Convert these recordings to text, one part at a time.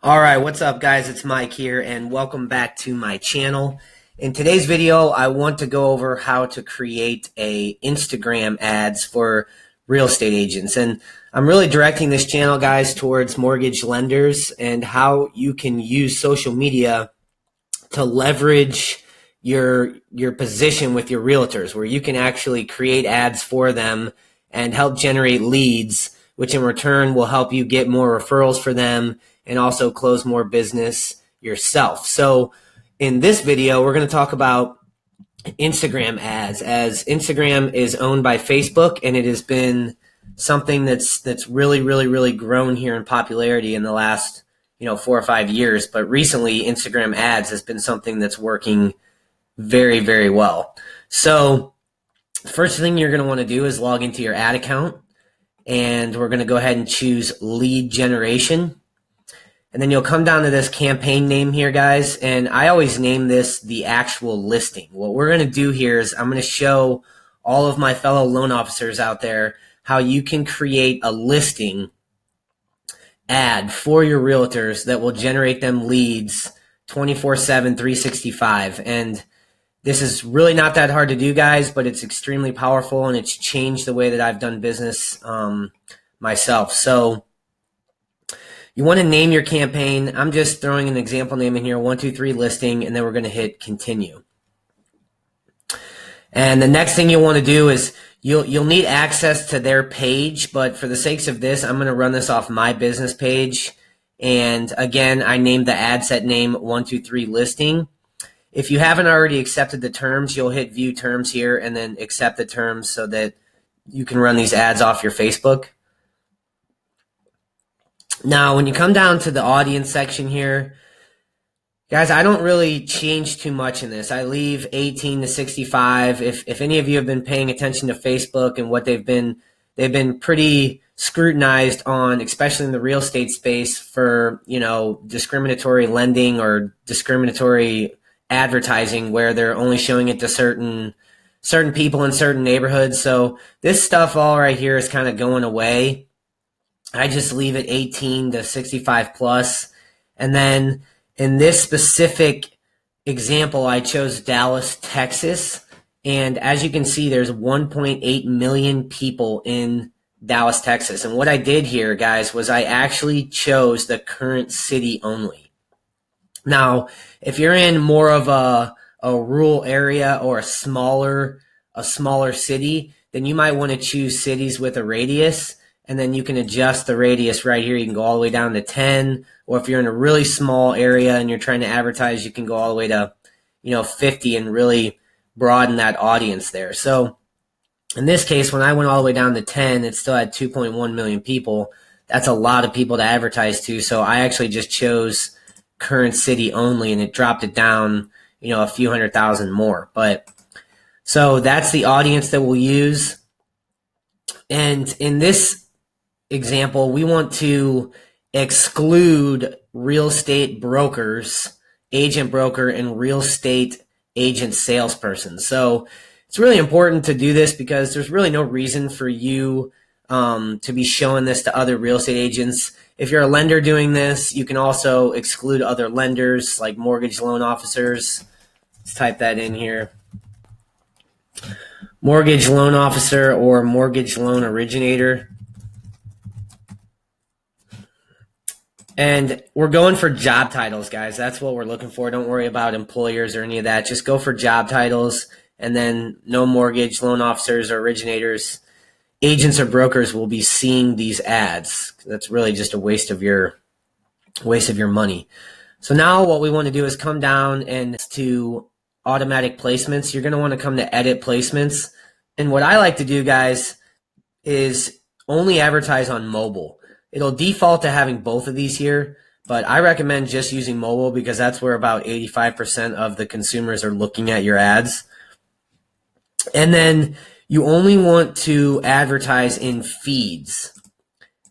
All right, what's up guys? It's Mike here and welcome back to my channel. In today's video, I want to go over how to create a Instagram ads for real estate agents. And I'm really directing this channel, guys, towards mortgage lenders and how you can use social media to leverage your position with your realtors, where you can actually create ads for them and help generate leads, which in return will help you get more referrals for them and also close more business yourself. So in this video, we're going to talk about Instagram ads, as Instagram is owned by Facebook, and it has been something that's really grown here in popularity in the last 4 or 5 years. But recently, Instagram ads has been something that's working very well. So the first thing you're going to want to do is log into your ad account, and we're going to go ahead and choose lead generation. And then you'll come down to this campaign name here, guys. And I always name this the actual listing. What we're going to do here is I'm going to show all of my fellow loan officers out there how you can create a listing ad for your realtors that will generate them leads 24/7, 365. And this is really not that hard to do, guys, but it's extremely powerful, and it's changed the way that I've done business myself. So you want to name your campaign. I'm just throwing an example name in here, 123 listing, and then we're going to hit continue. And the next thing you'll want to do is you'll need access to their page, but for the sakes of this, I'm going to run this off my business page. And again, I named the ad set name 123 listing. If you haven't already accepted the terms, you'll hit view terms here and then accept the terms so that you can run these ads off your Facebook. Now, when you come down to the audience section here, guys, I don't really change too much in this. I leave 18 to 65. If any of you have been paying attention to Facebook and what they've been pretty scrutinized on, especially in the real estate space, for, discriminatory lending or discriminatory advertising, where they're only showing it to certain people in certain neighborhoods. So this stuff all right here is kind of going away. I just leave it 18 to 65 plus. And then in this specific example, I chose Dallas, Texas. And as you can see, there's 1.8 million people in Dallas, Texas. And what I did here, guys, was I actually chose the current city only. Now, if you're in more of a rural area or a smaller city, then you might want to choose cities with a radius. And then you can adjust the radius right here. You can go all the way down to 10. Or if you're in a really small area and you're trying to advertise, you can go all the way to 50 and really broaden that audience there. So in this case, when I went all the way down to 10, it still had 2.1 million people. That's a lot of people to advertise to. So I actually just chose current city only, and it dropped it down a few 100,000 more. But so that's the audience that we'll use. And in this example, we want to exclude real estate brokers, agent broker, and real estate agent salesperson. So it's really important to do this because there's really no reason for you to be showing this to other real estate agents. If you're a lender doing this, you can also exclude other lenders like mortgage loan officers. Let's type that in here. Mortgage loan officer or mortgage loan originator. And we're going for job titles, guys. That's what we're looking for. Don't worry about employers or any of that. Just go for job titles, and then no mortgage loan officers or originators, agents or brokers will be seeing these ads. That's really just a waste of your money. So now what we want to do is come down and to automatic placements. You're going to want to come to edit placements. And what I like to do, guys, is only advertise on mobile. It'll default to having both of these here, but I recommend just using mobile because that's where about 85% of the consumers are looking at your ads. And then you only want to advertise in feeds.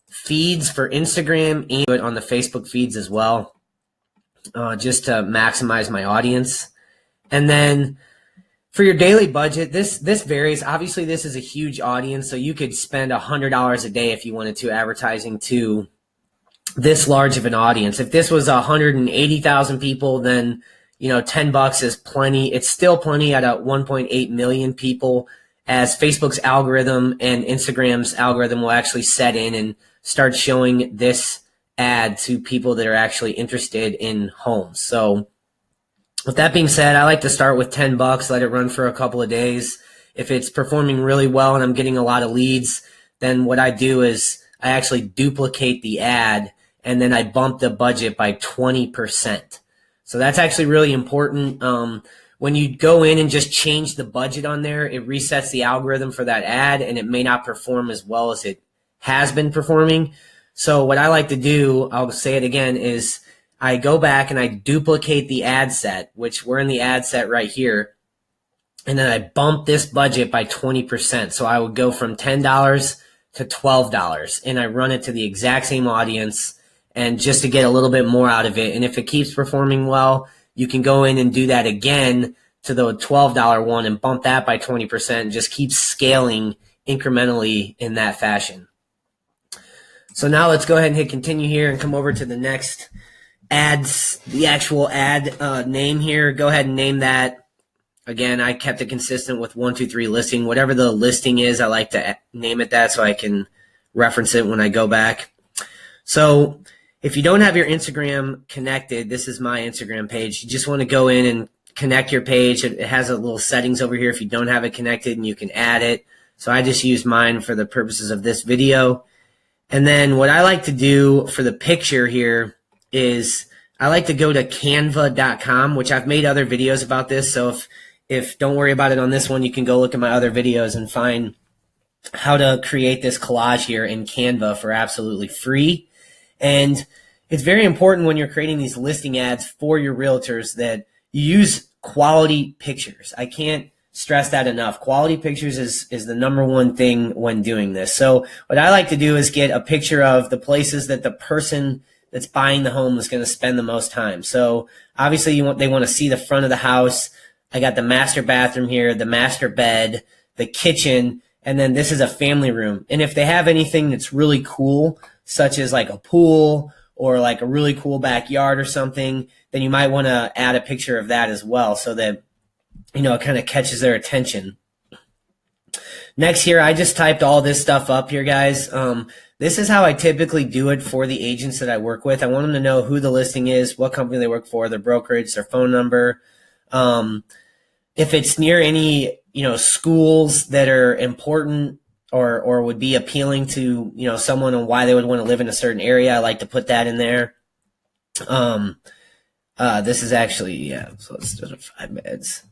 Feeds for Instagram and on the Facebook feeds as well, just to maximize my audience. And then for your daily budget, this varies. Obviously, this is a huge audience, so you could spend $100 a day if you wanted to advertising to this large of an audience. If this was 180,000 people, then $10 is plenty. It's still plenty at 1.8 million people, as Facebook's algorithm and Instagram's algorithm will actually set in and start showing this ad to people that are actually interested in homes. So with that being said, I like to start with $10, let it run for a couple of days. If it's performing really well and I'm getting a lot of leads, then what I do is I actually duplicate the ad and then I bump the budget by 20%. So that's actually really important. When you go in and just change the budget on there, it resets the algorithm for that ad and it may not perform as well as it has been performing. So what I like to do, I'll say it again, is I go back and I duplicate the ad set, which we're in the ad set right here. And then I bump this budget by 20%. So I would go from $10 to $12 and I run it to the exact same audience, and just to get a little bit more out of it. And if it keeps performing well, you can go in and do that again to the $12 one and bump that by 20% and just keep scaling incrementally in that fashion. So now let's go ahead and hit continue here and come over to the next ads, the actual ad name here. Go ahead and name that. Again, I kept it consistent with 123 listing. Whatever the listing is, I like to name it that so I can reference it when I go back. So if you don't have your Instagram connected, this is my Instagram page. You just want to go in and connect your page. It has a little settings over here if you don't have it connected, and you can add it. So I just use mine for the purposes of this video. And then what I like to do for the picture here is I like to go to canva.com, which I've made other videos about this. So if don't worry about it on this one, you can go look at my other videos and find how to create this collage here in Canva for absolutely free. And it's very important when you're creating these listing ads for your realtors that you use quality pictures. I can't stress that enough. Quality pictures is the number one thing when doing this. So what I like to do is get a picture of the places that the person that's buying the home is going to spend the most time. So obviously they want to see the front of the house. I got the master bathroom here, the master bed, the kitchen, and then this is a family room. And if they have anything that's really cool, such as like a pool or like a really cool backyard or something, then you might want to add a picture of that as well so that, it kind of catches their attention. Next here, I just typed all this stuff up here, guys. This is how I typically do it for the agents that I work with. I want them to know who the listing is, what company they work for, their brokerage, their phone number. If it's near any, schools that are important or would be appealing to, someone and why they would want to live in a certain area, I like to put that in there. This is actually, so let's do 5 beds.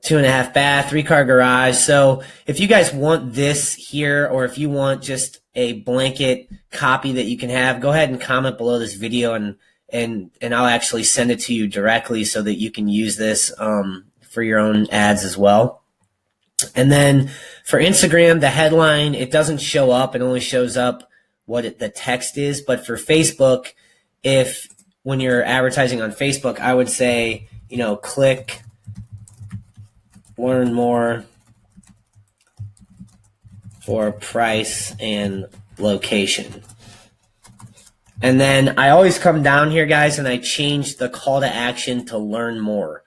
2.5 bath, 3-car garage. So if you guys want this here, or if you want just a blanket copy that you can have, go ahead and comment below this video and I'll actually send it to you directly so that you can use this for your own ads as well. And then for Instagram, the headline, it doesn't show up. It only shows up what the text is. But for Facebook, when you're advertising on Facebook, I would say, click learn more for price and location. And then I always come down here, guys, and I change the call to action to learn more.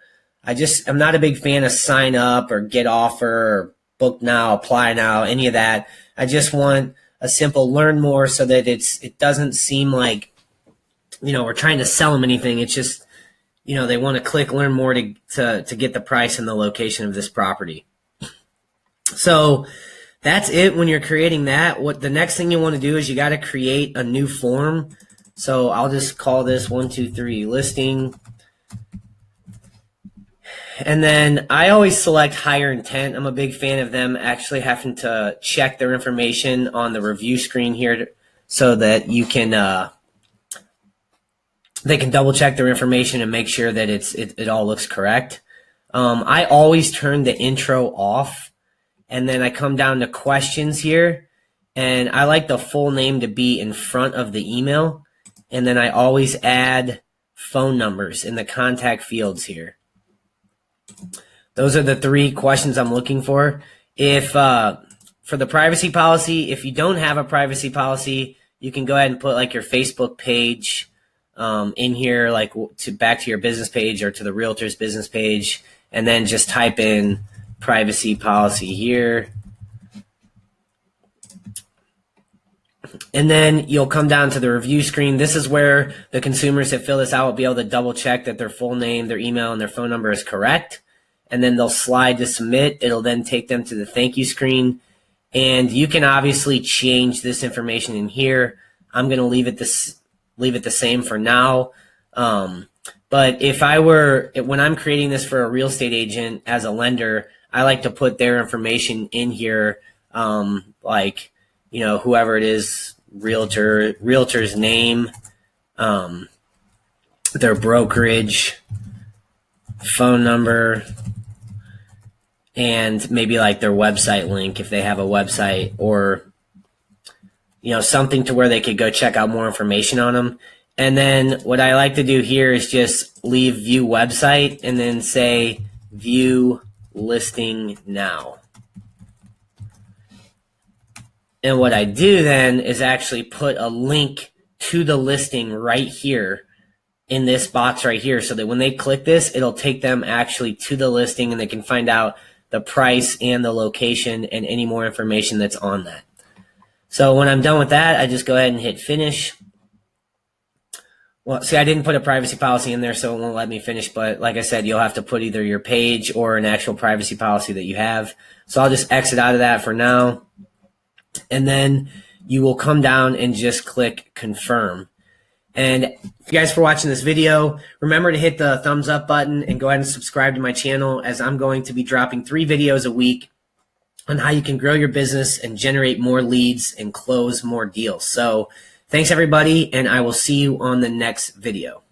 I'm not a big fan of sign up or get offer or book now, apply now, any of that. I just want a simple learn more so that it doesn't seem like, we're trying to sell them anything. It's just, they want to click learn more to get the price and the location of this property. So that's it when you're creating that. What the next thing you want to do is you got to create a new form. So I'll just call this 123 listing. And then I always select higher intent. I'm a big fan of them actually having to check their information on the review screen here so that you can they can double check their information and make sure that it all looks correct. I always turn the intro off, and then I come down to questions here, and I like the full name to be in front of the email, and then I always add phone numbers in the contact fields here. Those are the 3 questions I'm looking for. For the privacy policy, if you don't have a privacy policy, you can go ahead and put like your Facebook page in here, like back to your business page or to the Realtors business page, and then just type in privacy policy here. And then you'll come down to the review screen. This is where the consumers that fill this out will be able to double check that their full name, their email, and their phone number is correct. And then they'll slide to submit. It'll then take them to the thank you screen. And you can obviously change this information in here. I'm going to leave it the same for now. But when I'm creating this for a real estate agent as a lender, I like to put their information in here, like, you know, whoever it is, realtor's name, their brokerage, phone number, and maybe like their website link if they have a website, or, you know, something to where they could go check out more information on them. And then what I like to do here is just leave view website and then say view listing now. And what I do then is actually put a link to the listing right here in this box right here, so that when they click this, it'll take them actually to the listing and they can find out the price and the location and any more information that's on that. So when I'm done with that, I just go ahead and hit finish. Well, see, I didn't put a privacy policy in there, so it won't let me finish. But like I said, you'll have to put either your page or an actual privacy policy that you have. So I'll just exit out of that for now. And then you will come down and just click confirm. And if you guys for watching this video, remember to hit the thumbs up button and go ahead and subscribe to my channel, as I'm going to be dropping 3 videos a week on how you can grow your business and generate more leads and close more deals. So thanks everybody, and I will see you on the next video.